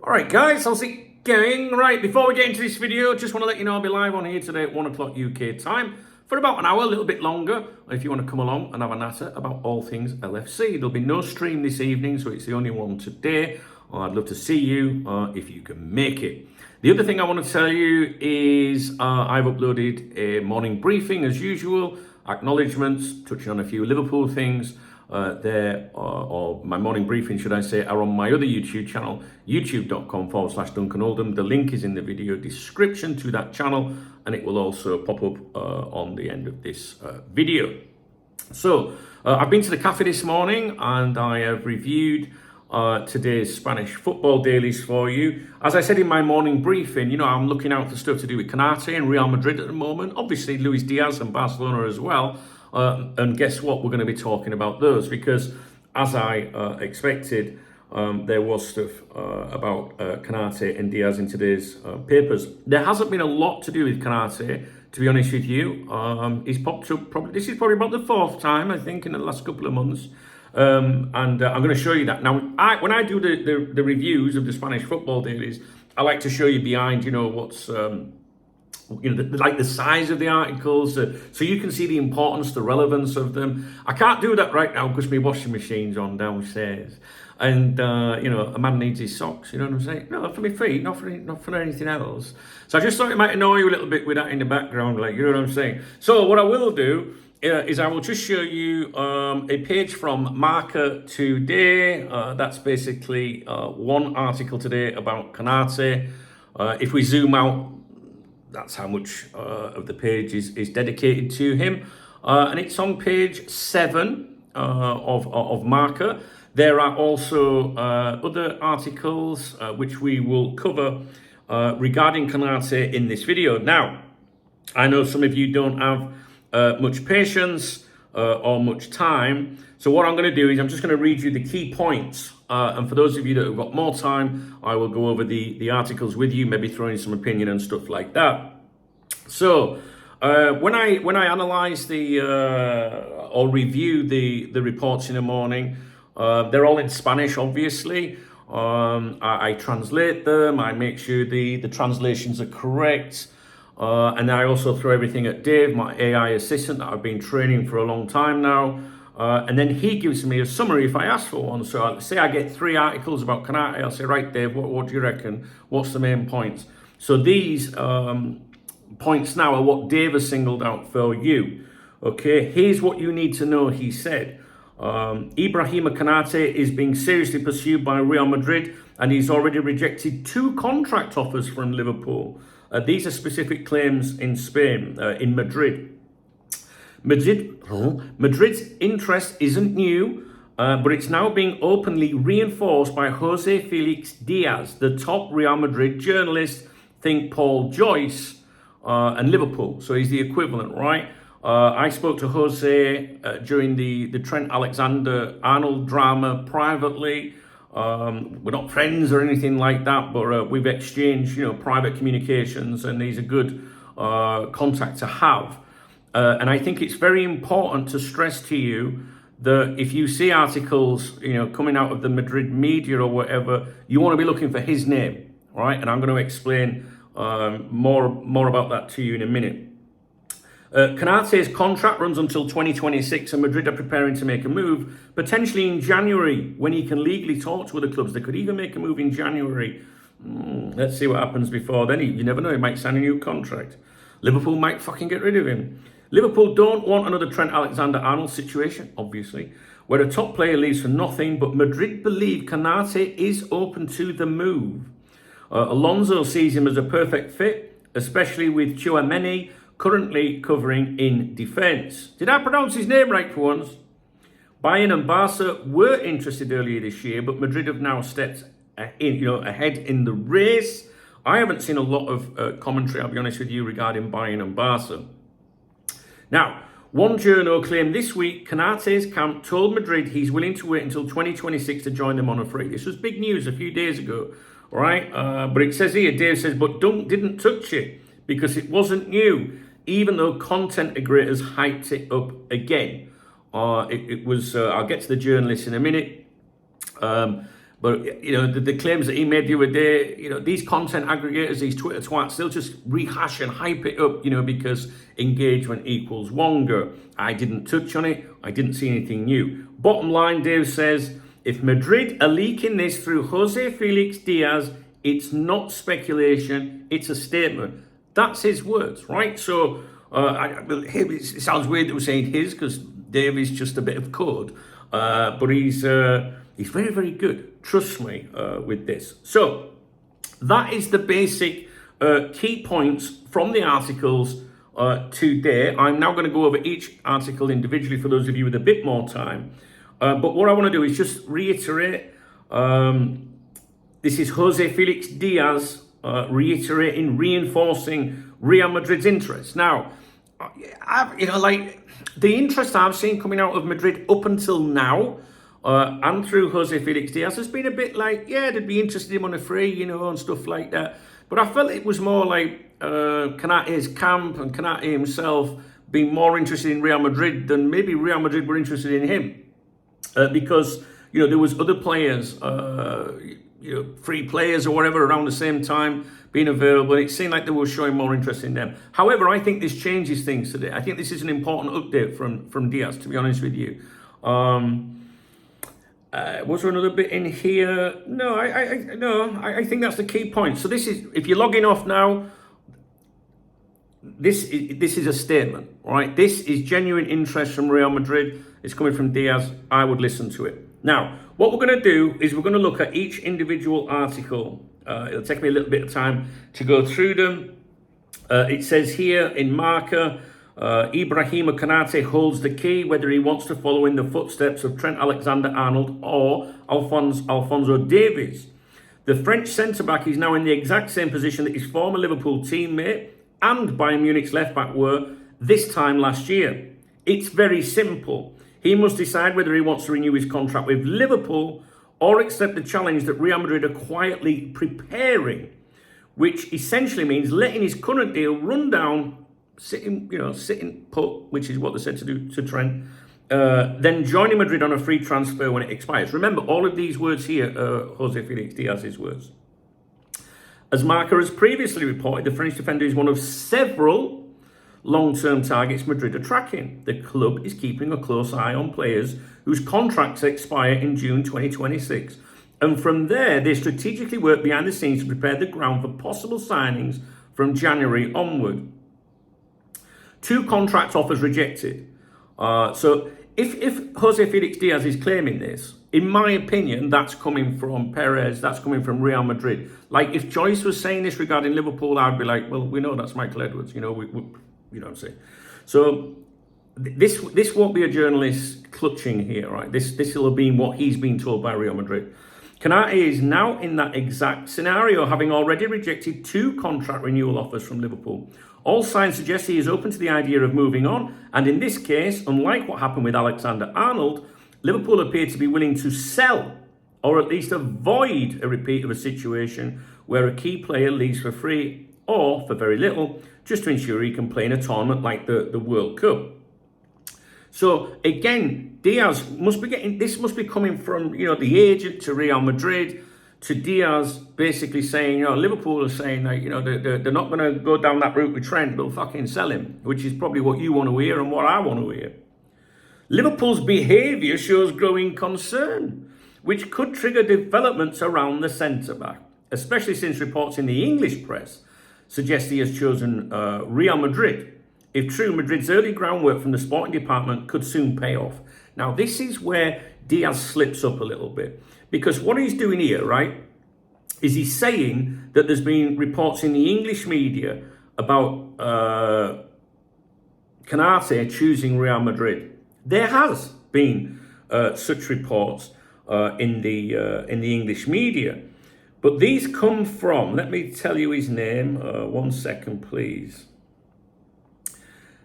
Alright guys, how's it going? Right, before we get into this video, just want to let you know I'll be live on here today at 1 o'clock UK time for about an hour, a little bit longer, if you want to come along and have a natter about all things LFC. There'll be no stream this evening, so it's the only one today. I'd love to see you if you can make it. The other thing I want to tell you is I've uploaded a morning briefing as usual, acknowledgements, touching on a few Liverpool things. Or my morning briefing, should I say, are on my other YouTube channel, youtube.com/Duncan Oldham. The link is in the video description to that channel, and it will also pop up on the end of this video. So, I've been to the cafe this morning, and I have reviewed today's Spanish football dailies for you. As I said in my morning briefing, you know, I'm looking out for stuff to do with Konaté and Real Madrid at the moment. Obviously, Luis Diaz and Barcelona as well. And guess what? We're going to be talking about those because, as I expected, there was stuff about Konaté and Diaz in today's papers. There hasn't been a lot to do with Konaté, to be honest with you. He's popped up this is probably about the fourth time, I think, in the last couple of months. And I'm going to show you that. Now, when I do the reviews of the Spanish football dailies, I like to show you behind, you know, what's... like the size of the articles, so you can see the importance, the relevance of them. I can't do that right now because my washing machine's on downstairs, and you know, a man needs his socks. You know what I'm saying? No, for my feet, not for anything else. So I just thought it might annoy you a little bit with that in the background, like, you know what I'm saying. So what I will do is I will just show you a page from Marca today. That's basically one article today about Konaté. If we zoom out, that's how much of the page is dedicated to him. And it's on page 7 of Marca. There are also other articles which we will cover regarding Konaté in this video. Now, I know some of you don't have much patience or much time. So what I'm going to do is I'm just going to read you the key points. And for those of you that have got more time, I will go over the articles with you, maybe throw in some opinion and stuff like that. So when I analyze or review the reports in the morning, they're all in Spanish, obviously. I translate them. I make sure the translations are correct. And I also throw everything at Dave, my AI assistant that I've been training for a long time now. And then he gives me a summary if I ask for one. So I'll say I get 3 articles about Konaté. I'll say, right, Dave, what do you reckon? What's the main points? So these points now are what Dave has singled out for you. Okay, here's what you need to know, he said. Ibrahima Konaté is being seriously pursued by Real Madrid, and he's already rejected 2 contract offers from Liverpool. These are specific claims in Spain, in Madrid. Madrid's interest isn't new, but it's now being openly reinforced by Jose Felix Diaz, the top Real Madrid journalist, think Paul Joyce, and Liverpool. So he's the equivalent, right? I spoke to Jose during the Trent Alexander-Arnold drama privately. We're not friends or anything like that, but we've exchanged, you know, private communications, and he's a good contact to have. And I think it's very important to stress to you that if you see articles, you know, coming out of the Madrid media or whatever, you want to be looking for his name, right? And I'm going to explain more about that to you in a minute. Konaté's contract runs until 2026, and Madrid are preparing to make a move, potentially in January, when he can legally talk to other clubs. They could even make a move in January. Let's see what happens before then. You never know, he might sign a new contract. Liverpool might fucking get rid of him. Liverpool don't want another Trent Alexander-Arnold situation, obviously, where a top player leaves for nothing, but Madrid believe Konaté is open to the move. Alonso sees him as a perfect fit, especially with Tchouaméni currently covering in defence. Did I pronounce his name right for once? Bayern and Barca were interested earlier this year, but Madrid have now stepped ahead in the race. I haven't seen a lot of commentary, I'll be honest with you, regarding Bayern and Barca. Now, one journo claimed this week Konaté's camp told Madrid he's willing to wait until 2026 to join them on a free. This was big news a few days ago, right? But it says here, Dave says, but Dunk didn't touch it because it wasn't new, even though content aggregators hyped it up again. It was, I'll get to the journalists in a minute. But, the claims that he made the other day, these content aggregators, these Twitter twats, they'll just rehash and hype it up, because engagement equals Wonga. I didn't touch on it. I didn't see anything new. Bottom line, Dave says, if Madrid are leaking this through Jose Felix Diaz, it's not speculation, it's a statement. That's his words, right? So, it sounds weird that we're saying his, because Dave is just a bit of code. But he's very, very good, trust me, with this. So, that is the basic key points from the articles today. I'm now going to go over each article individually for those of you with a bit more time. But what I want to do is just reiterate, this is Jose Felix Diaz reiterating, reinforcing Real Madrid's interest. Now, the interest I've seen coming out of Madrid up until now, and through Jose Felix Diaz, has been a bit like, yeah, they'd be interested in him on a free, and stuff like that. But I felt it was more like Konaté's camp and Konaté himself being more interested in Real Madrid than maybe Real Madrid were interested in him. Because, there was other players, free players or whatever around the same time being available. It seemed like they were showing more interest in them. However, I think this changes things today. I think this is an important update from Diaz, to be honest with you. Was there another bit in here? No, I think that's the key point. So this is, if you're logging off now, this is a statement, right? This is genuine interest from Real Madrid. It's coming from Diaz. I would listen to it. Now, what we're going to do is we're going to look at each individual article. It'll take me a little bit of time to go through them. It says here in Marca, Ibrahima Konaté holds the key, whether he wants to follow in the footsteps of Trent Alexander-Arnold or Alphonso Davies. The French centre-back is now in the exact same position that his former Liverpool teammate and Bayern Munich's left-back were this time last year. It's very simple. He must decide whether he wants to renew his contract with Liverpool or accept the challenge that Real Madrid are quietly preparing, which essentially means letting his current deal run down, sitting put, which is what they said to do to Trent, then joining Madrid on a free transfer when it expires. Remember, all of these words here are Jose Felix Diaz's words. As Marca has previously reported, the French defender is one of several long-term targets Madrid are tracking. The club is keeping a close eye on players whose contracts expire in June 2026. And from there, they strategically work behind the scenes to prepare the ground for possible signings from January onward. 2 contract offers rejected. So if Jose Felix Diaz is claiming this, in my opinion, that's coming from Perez, that's coming from Real Madrid. Like, if Joyce was saying this regarding Liverpool, I'd be like, well, we know that's Michael Edwards, you know what I'm saying? So this won't be a journalist clutching here, right? This will have been what he's been told by Real Madrid. Konaté is now in that exact scenario, having already rejected 2 contract renewal offers from Liverpool. All signs suggest he is open to the idea of moving on, and in this case, unlike what happened with Alexander-Arnold, Liverpool appear to be willing to sell, or at least avoid a repeat of a situation where a key player leaves for free or for very little, just to ensure he can play in a tournament like the World Cup. So again, Diaz must be getting, this must be coming from, the agent to Real Madrid, to Diaz basically saying, Liverpool are saying that, they're not going to go down that route with Trent, they'll fucking sell him, which is probably what you want to hear and what I want to hear. Liverpool's behaviour shows growing concern, which could trigger developments around the centre-back, especially since reports in the English press suggest he has chosen Real Madrid. If true, Madrid's early groundwork from the sporting department could soon pay off. Now, this is where Diaz slips up a little bit, because what he's doing here, right, is he's saying that there's been reports in the English media about Konaté choosing Real Madrid. There has been such reports in the English media, but these come from, let me tell you his name, 1 second please.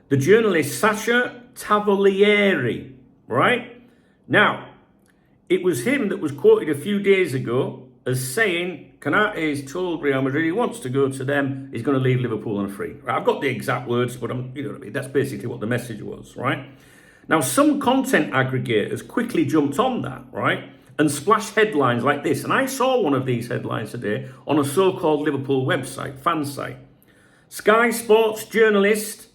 The journalist Sasha Tavolieri, right? Now, it was him that was quoted a few days ago as saying Konaté is told Real Madrid he wants to go to them, he's going to leave Liverpool on a free. Right, I've got the exact words, but that's basically what the message was, right? Now, some content aggregators quickly jumped on that, right? and splash headlines like this. And I saw one of these headlines today on a so-called Liverpool website, fan site. Sky Sports journalist,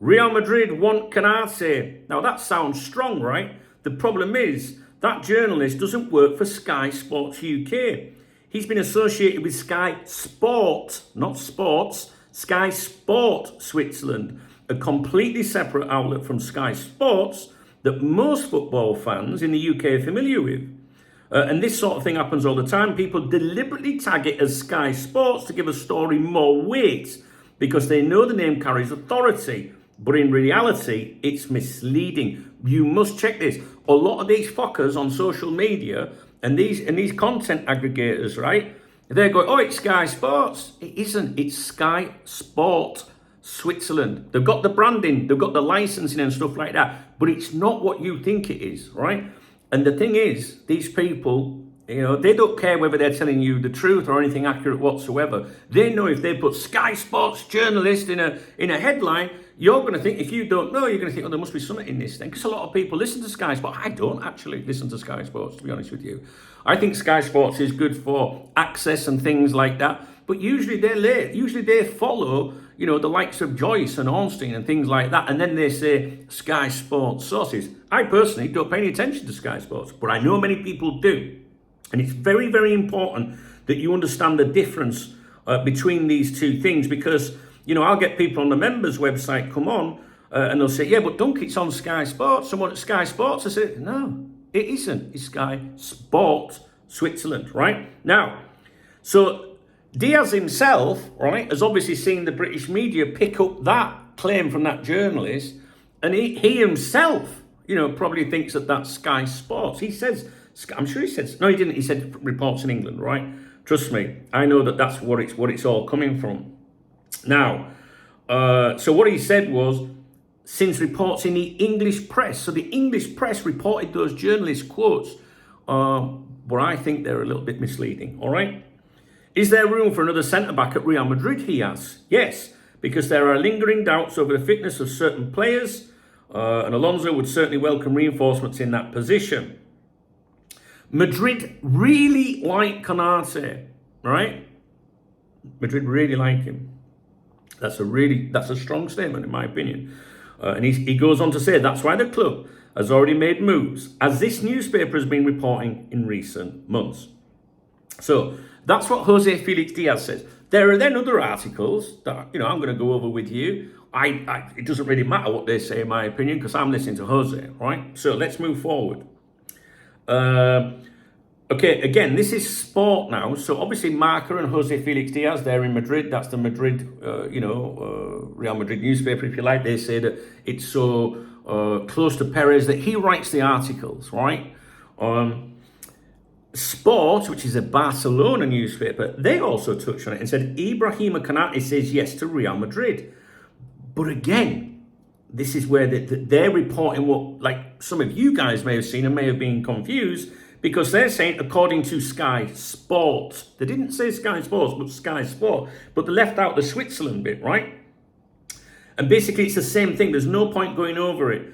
Real Madrid want Konaté. Now that sounds strong, right? The problem is that journalist doesn't work for Sky Sports UK. He's been associated with Sky Sport, not Sports, Sky Sport Switzerland, a completely separate outlet from Sky Sports that most football fans in the UK are familiar with. And this sort of thing happens all the time. People deliberately tag it as Sky Sports to give a story more weight because they know the name carries authority. But in reality, it's misleading. You must check this. A lot of these fuckers on social media and these content aggregators, right? They're going, oh, it's Sky Sports. It isn't. It's Sky Sport Switzerland. They've got the branding, they've got the licensing and stuff like that. But it's not what you think it is, right? And the thing is, these people, they don't care whether they're telling you the truth or anything accurate whatsoever. They know if they put Sky Sports journalist in a headline, you're going to think, if you don't know, you're going to think, oh, there must be something in this thing. Because a lot of people listen to Sky Sports. I don't actually listen to Sky Sports, to be honest with you. I think Sky Sports is good for access and things like that. But usually they're late. Usually they follow, the likes of Joyce and Ornstein and things like that. And then they say Sky Sports sources. I personally don't pay any attention to Sky Sports, but I know many people do. And it's very, very important that you understand the difference between these two things, because, I'll get people on the members website come on and they'll say, yeah, but Dunk, it's on Sky Sports. Someone at Sky Sports, I say, no, it isn't. It's Sky Sport Switzerland, right? Now, so Diaz himself, right, has obviously seen the British media pick up that claim from that journalist, and he himself, probably thinks that that's Sky Sports. He says, I'm sure he said, no, he didn't. He said reports in England, right? Trust me, I know that that's what it's all coming from. Now, so what he said was, since reports in the English press, so the English press reported those journalist quotes, but I think they're a little bit misleading, all right? Is there room for another centre-back at Real Madrid, he asks? Yes, because there are lingering doubts over the fitness of certain players, and Alonso would certainly welcome reinforcements in that position. Madrid really like Konaté, right? Madrid really like him. That's a strong statement in my opinion. And he goes on to say that's why the club has already made moves, as this newspaper has been reporting in recent months. So that's what Jose Felix Diaz says. There are then other articles that I'm going to go over with you. It doesn't really matter what they say in my opinion, because I'm listening to Jose, right? So let's move forward. Okay, again, this is sport now. So obviously Marca and Jose Felix Diaz, they're in Madrid. That's the Madrid, Real Madrid newspaper, if you like. They say that it's so close to Perez that he writes the articles, right? Sport, which is a Barcelona newspaper, they also touched on it and said Ibrahima Konaté says yes to Real Madrid. But again, this is where they're reporting what, like some of you guys may have seen and may have been confused, because they're saying, according to Sky Sports, they didn't say Sky Sports, but Sky Sport, but they left out the Switzerland bit, right? And basically it's the same thing. There's no point going over it.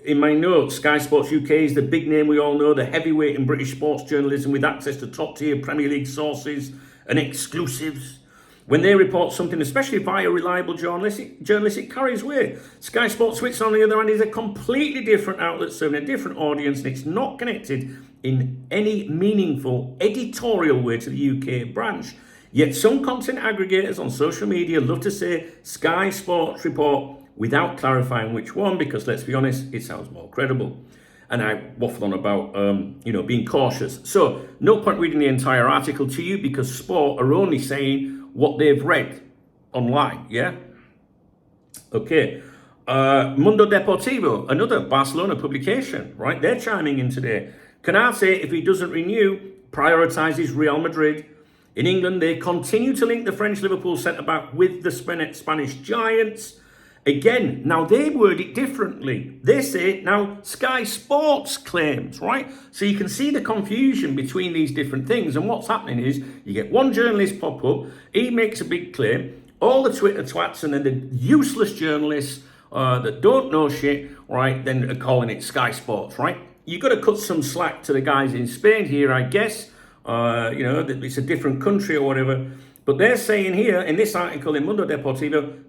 In my notes, Sky Sports UK is the big name we all know, the heavyweight in British sports journalism with access to top-tier Premier League sources and exclusives. When they report something, especially via reliable journalists, it carries weight. Sky Sports Switzerland, on the other hand, is a completely different outlet serving a different audience, and it's not connected in any meaningful editorial way to the UK branch. Yet some content aggregators on social media love to say Sky Sports report without clarifying which one, because let's be honest, it sounds more credible. And I waffle on about, being cautious. So no point reading the entire article to you, because Sport are only saying what they've read online, yeah? Okay. Mundo Deportivo, another Barcelona publication, right? They're chiming in today. Konaté, if he doesn't renew, prioritises Real Madrid. In England, they continue to link the French Liverpool centre-back with the Spanish Giants. Again, now they word it differently. They say now Sky Sports claims, right? So you can see the confusion between these different things. And what's happening is you get one journalist pop up, he makes a big claim, all the Twitter twats and then the useless journalists that don't know shit, right, then are calling it Sky Sports, right? you've got to cut some slack to the guys in Spain here, I guess. You know, it's a different country or whatever. But they're saying here in this article in Mundo Deportivo,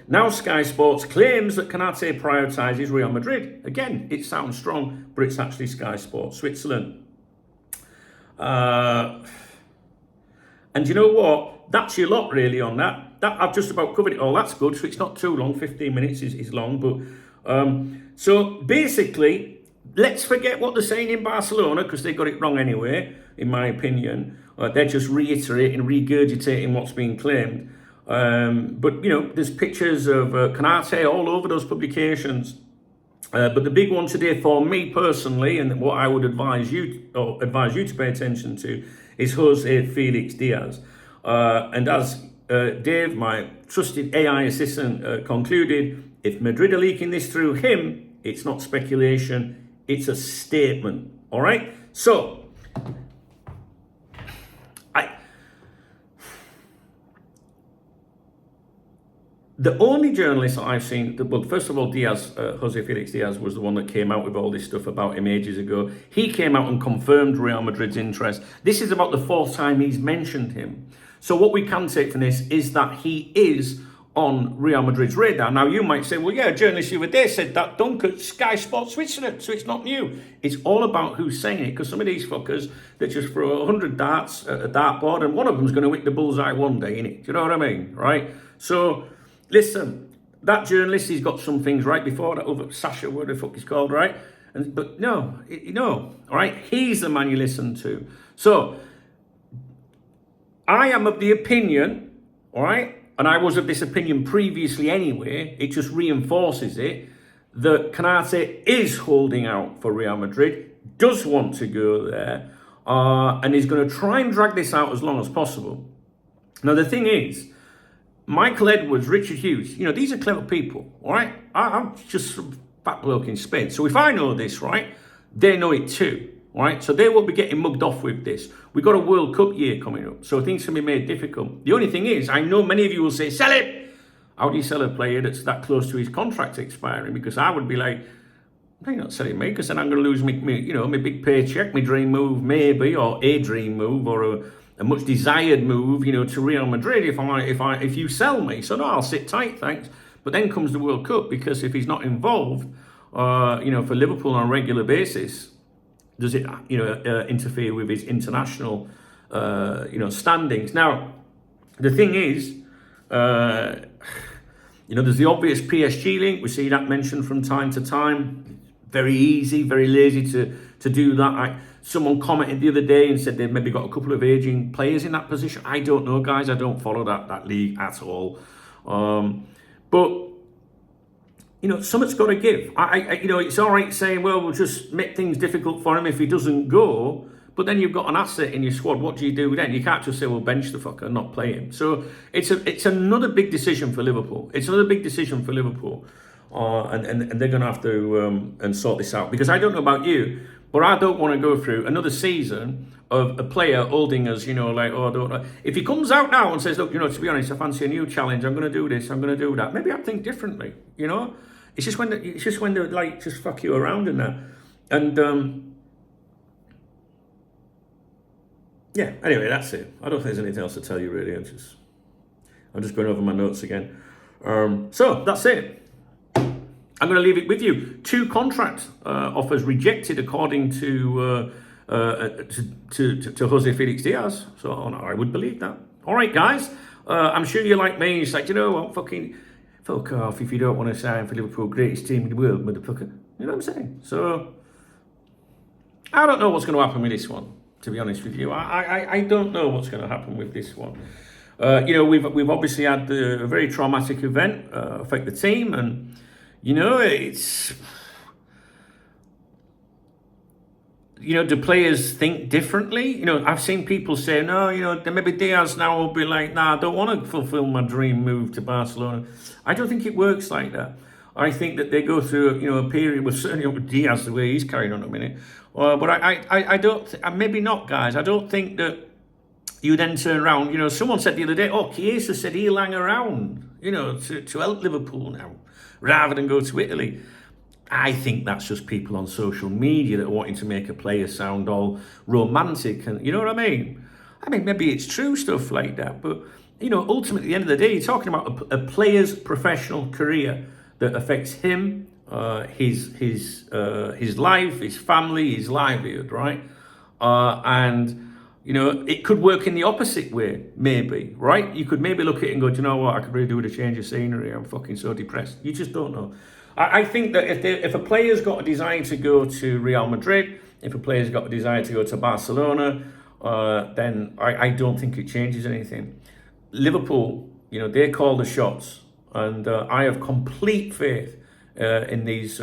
now Sky Sports claims that Konaté prioritises Real Madrid. Again, it sounds strong, but it's actually Sky Sports Switzerland. And you know what? That's your lot really on that. I've just about covered it all. That's good. So it's not too long. 15 minutes is long. But so basically, let's forget what they're saying in Barcelona because they got it wrong anyway, in my opinion. They're just reiterating, regurgitating what's being claimed. But, you know, there's pictures of Konaté all over those publications. But the big one today for me personally, and what I would advise you to pay attention to, is Jose Felix Diaz. And as Dave, my trusted AI assistant, concluded, if Madrid are leaking this through him, it's not speculation, it's a statement. All right? So, the only journalist that I've seen, well, first of all, Jose Felix Diaz was the one that came out with all this stuff about him ages ago. He came out and confirmed Real Madrid's interest. This is about the fourth time he's mentioned him. So what we can take from this is that he is on Real Madrid's radar. Now, you might say, well, yeah, a journalist the other day said that dunk at Sky Sports Switzerland, so it's not new. It's all about who's saying it, because some of these fuckers, they just throw 100 darts at a dartboard, and one of them's going to hit the bullseye one day, innit? Do you know what I mean? Right? So, listen, that journalist, he's got some things right before that other Sasha, what the fuck he's called, right? But no, all right? He's the man you listen to. So, I am of the opinion, all right, and I was of this opinion previously anyway, it just reinforces it, that Konaté is holding out for Real Madrid, does want to go there, and is going to try and drag this out as long as possible. Now, the thing is, Michael Edwards, Richard Hughes, you know, these are clever people, all right? I'm just some fat bloke in Spain. So if I know this, right, they know it too, all right? So they won't be getting mugged off with this. We've got a World Cup year coming up, so things can be made difficult. The only thing is, I know many of you will say, sell it! How do you sell a player that's that close to his contract expiring? Because I would be like, you're not selling me, because then I'm going to lose my big paycheck, my dream move maybe, or a dream move, or a much desired move, you know, to Real Madrid if you sell me. So no, I'll sit tight, thanks. But then comes the World Cup, because if he's not involved, you know, for Liverpool on a regular basis, does it, you know, interfere with his international, you know, standings? Now, the thing is, you know, there's the obvious PSG link. We see that mentioned from time to time. Very easy, very lazy to do that. Someone commented the other day and said they've maybe got a couple of aging players in that position. I don't know, guys. I don't follow that league at all. But, you know, something's got to give. You know, it's all right saying, well, we'll just make things difficult for him if he doesn't go. But then you've got an asset in your squad. What do you do then? You can't just say, well, bench the fucker and not play him. So it's another big decision for Liverpool. It's another big decision for Liverpool. And they're going to have to and sort this out. Because I don't know about you, but I don't want to go through another season of a player holding us, you know, like, oh, I don't know. If he comes out now and says, look, you know, to be honest, I fancy a new challenge. I'm going to do this. I'm going to do that. Maybe I'd think differently, you know. It's just when they like just fuck you around and that. And yeah. Anyway, that's it. I don't think there's anything else to tell you really. I'm just going over my notes again. So that's it. I'm going to leave it with you. 2 contract offers rejected according to Jose Felix Diaz. So I would believe that. All right, guys. I'm sure you're like me. It's like, you know what, fuck off if you don't want to sign for Liverpool, greatest team in the world, motherfucker. You know what I'm saying? So I don't know what's going to happen with this one, to be honest with you. I don't know what's going to happen with this one. You know, we've obviously had a very traumatic event affect the team, and you know, it's, you know, do players think differently? You know, I've seen people say, no, you know, maybe Diaz now will be like, nah, I don't want to fulfill my dream move to Barcelona. I don't think it works like that. I think that they go through, you know, a period with certainly with Diaz, the way he's carrying on at the minute. But I don't, maybe not, guys. I don't think that you then turn around. You know, someone said the other day, oh, Chiesa said he'll hang around, you know, to help Liverpool now, rather than go to Italy. I think that's just people on social media that are wanting to make a player sound all romantic, and you know what I mean? I mean, maybe it's true stuff like that, but you know, ultimately, at the end of the day, you're talking about a player's professional career that affects him, his life, his family, his livelihood, right? And you know, it could work in the opposite way, maybe, right? You could maybe look at it and go, do you know what? I could really do with a change of scenery. I'm fucking so depressed. You just don't know. I think that if a player's got a desire to go to Real Madrid, if a player's got a desire to go to Barcelona, then I don't think it changes anything. Liverpool, you know, they call the shots, and I have complete faith in these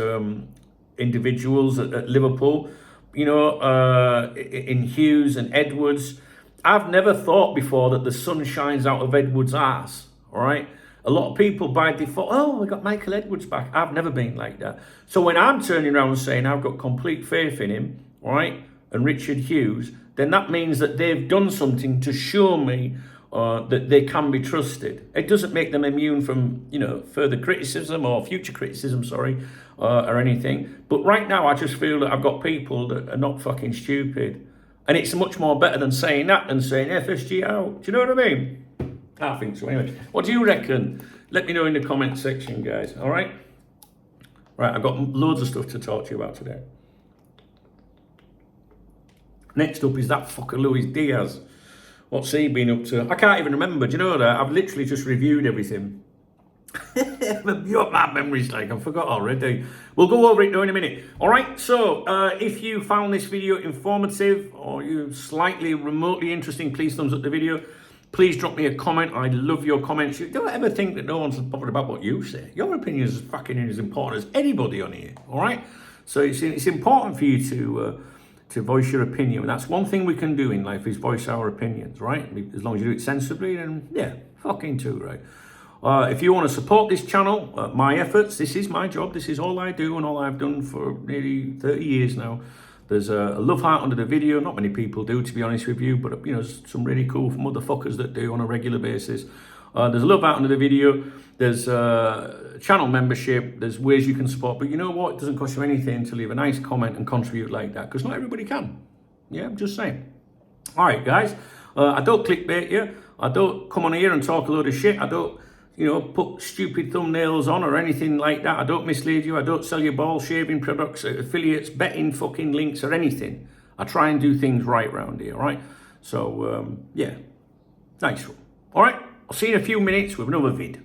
individuals at Liverpool. You know, in Hughes and Edwards. I've never thought before that the sun shines out of Edwards' ass, all right? A lot of people by default, oh, we got Michael Edwards back. I've never been like that. So when I'm turning around and saying I've got complete faith in him, all right, and Richard Hughes, then that means that they've done something to show me that they can be trusted. It doesn't make them immune from, you know, further criticism or future criticism, or anything. But right now, I just feel that I've got people that are not fucking stupid. And it's much more better than saying that than saying FSG out. Do you know what I mean? I think so. Anyway, what do you reckon? Let me know in the comment section, guys. All right? Right, I've got loads of stuff to talk to you about today. Next up is that fucker Luis Diaz. What's he been up to? I can't even remember. Do you know that? I've literally just reviewed everything. What my memory's like, I forgot already. We'll go over it though in a minute. All right, so if you found this video informative or you slightly remotely interesting, please thumbs up the video. Please drop me a comment. I love your comments. You don't ever think that no one's bothered about what you say. Your opinion is fucking as important as anybody on here. All right, so it's important for you to voice your opinion. And that's one thing we can do in life is voice our opinions, right? As long as you do it sensibly, then yeah, fucking too, right? If you want to support this channel, my efforts, this is my job, this is all I do and all I've done for nearly 30 years now. There's a love heart under the video. Not many people do, to be honest with you, but you know, some really cool motherfuckers that do on a regular basis. There's a love heart under the video. There's channel membership. There's ways you can support. But you know what? It doesn't cost you anything to leave a nice comment and contribute like that, because not everybody can. Yeah, I'm just saying. All right, guys. I don't clickbait you. I don't come on here and talk a load of shit. I don't, you know, put stupid thumbnails on or anything like that. I don't mislead you. I don't sell you ball shaving products, affiliates, betting fucking links or anything. I try and do things right around here, all right? So, yeah, nice one. All right, I'll see you in a few minutes with another vid.